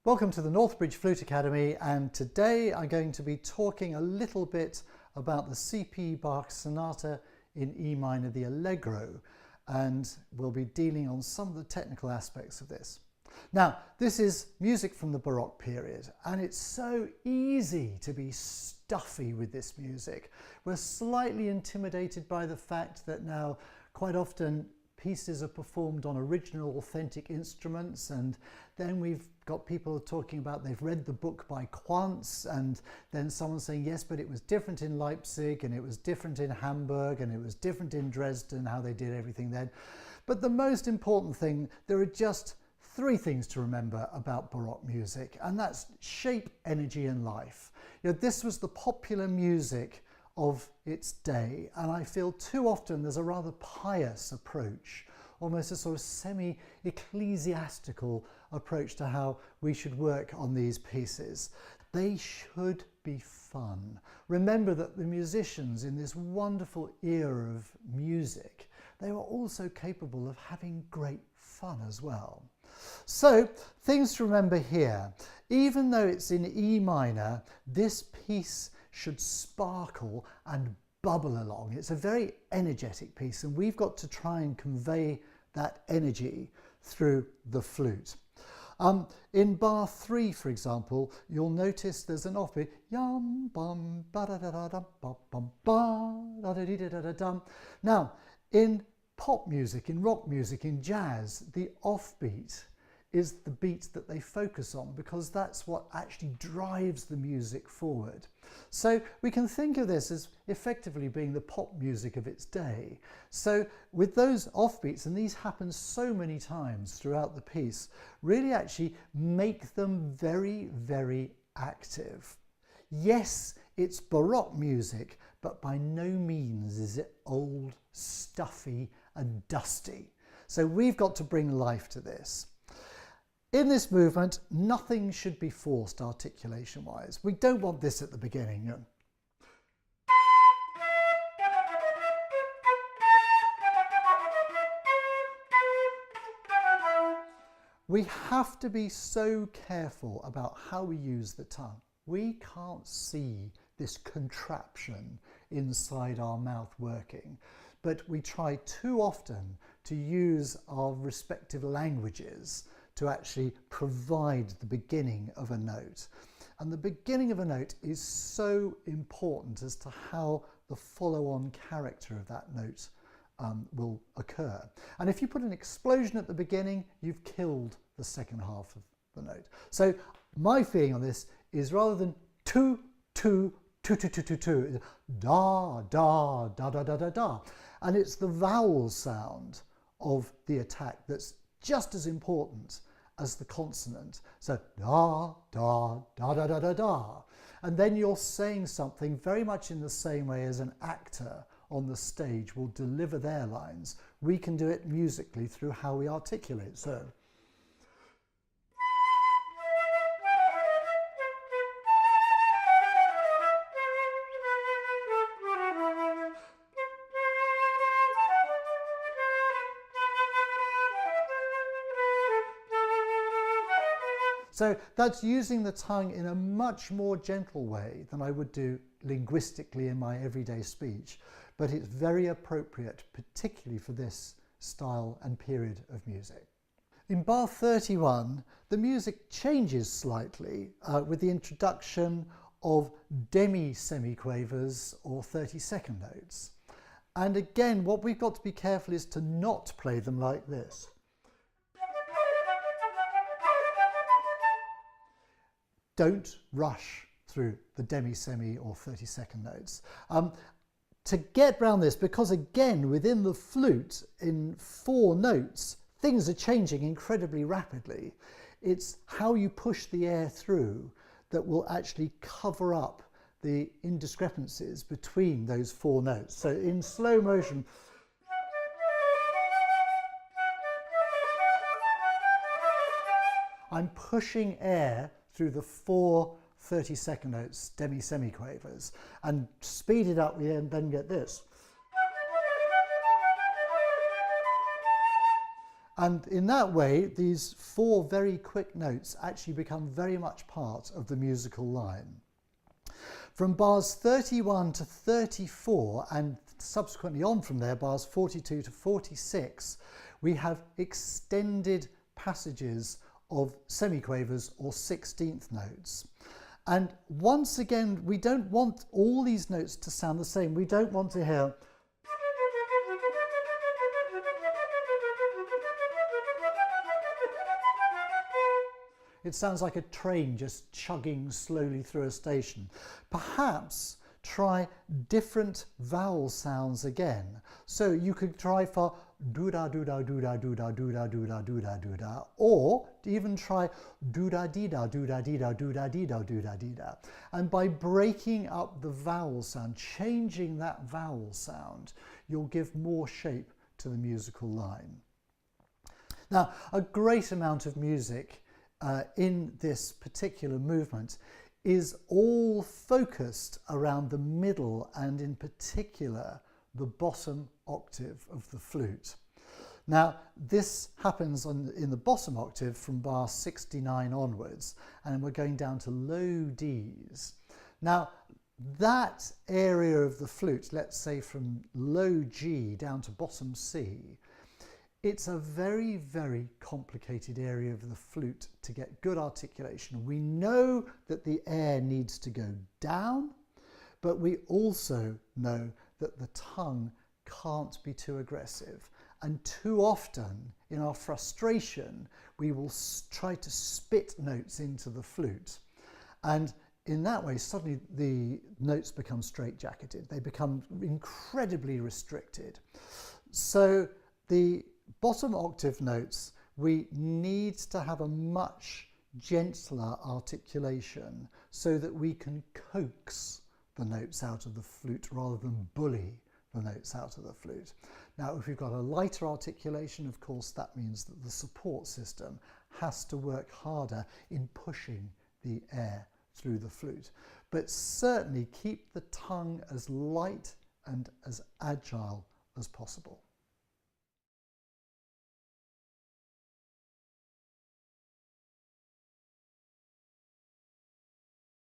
Welcome to the Northbridge Flute Academy, and today I'm going to be talking a little bit about the CPE Bach Sonata in E minor, the Allegro, and we'll be dealing on some of the technical aspects of this. Now, this is music from the Baroque period, and it's so easy to be stuffy with this music. We're slightly intimidated by the fact that now quite often pieces are performed on original, authentic instruments, and then we've got people talking about they've read the book by Quantz, and then someone saying, yes, but it was different in Leipzig, and it was different in Hamburg, and it was different in Dresden, how they did everything then. But the most important thing, there are just three things to remember about Baroque music, and that's shape, energy, and life. You know, this was the popular music of its day, and I feel too often there's a rather pious approach, almost a sort of semi-ecclesiastical approach to how we should work on these pieces. They should be fun. Remember that the musicians in this wonderful era of music, they were also capable of having great fun as well. So, things to remember here. Even though it's in E minor, this piece should sparkle and bubble along. It's a very energetic piece, and we've got to try and convey that energy through the flute. In bar 3, for example, you'll notice there's an offbeat. Yum bum ba da da da da ba bum ba da da da da da dum. Now, in pop music, in rock music, in jazz, the offbeat is the beat that they focus on, because that's what actually drives the music forward. So we can think of this as effectively being the pop music of its day. So with those offbeats, and these happen so many times throughout the piece, really actually make them very, very active. Yes, it's Baroque music, but by no means is it old, stuffy and dusty. So we've got to bring life to this. In this movement, nothing should be forced articulation-wise. We don't want this at the beginning. We have to be so careful about how we use the tongue. We can't see this contraption inside our mouth working, but we try too often to use our respective languages to actually provide the beginning of a note. And the beginning of a note is so important as to how the follow-on character of that note will occur. And if you put an explosion at the beginning, you've killed the second half of the note. So my feeling on this is, rather than two, two, two, two, two, two, two, da, da, da, da, da, da, da. And it's the vowel sound of the attack that's just as important as the consonant. So da, da, da, da, da, da, da. And then you're saying something very much in the same way as an actor on the stage will deliver their lines. We can do it musically through how we articulate. So So that's using the tongue in a much more gentle way than I would do linguistically in my everyday speech, but it's very appropriate, particularly for this style and period of music. In bar 31, the music changes slightly with the introduction of demi-semiquavers or 30-second notes. And again, what we've got to be careful is to not play them like this. Don't rush through the demi-semi or 30-second notes. To get round this, because again, within the flute, in 4 notes, things are changing incredibly rapidly. It's how you push the air through that will actually cover up the indiscrepancies between those 4 notes. So in slow motion, I'm pushing air through the 4 30-second notes, demi-semiquavers, and speed it up, and then get this. And in that way, these 4 very quick notes actually become very much part of the musical line. From bars 31 to 34, and subsequently on from there, bars 42 to 46, we have extended passages of semiquavers or 16th notes. And once again, we don't want all these notes to sound the same. We don't want to hear it sounds like a train just chugging slowly through a station. Perhaps try different vowel sounds again. So you could try for doo-da, doo-da, doo-da, doo-da, doo-da, doo-da, doo-da, doo-da, or even try doo-da-dee-da, doo-da-dee-da, doo-da-dee-da, doo-da-dee-da. And by breaking up the vowel sound, changing that vowel sound, you'll give more shape to the musical line. Now, a great amount of music in this particular movement is all focused around the middle and in particular the bottom octave of the flute. Now this happens in the bottom octave from bar 69 onwards, and we're going down to low Ds. Now that area of the flute, let's say from low G down to bottom C, it's a very, very complicated area of the flute to get good articulation. We know that the air needs to go down, but we also know that the tongue can't be too aggressive. And too often, in our frustration, we will try to spit notes into the flute. And in that way, suddenly the notes become straitjacketed. They become incredibly restricted. So the bottom octave notes, we need to have a much gentler articulation so that we can coax the notes out of the flute rather than bully the notes out of the flute. Now, if we've got a lighter articulation, of course, that means that the support system has to work harder in pushing the air through the flute. But certainly keep the tongue as light and as agile as possible.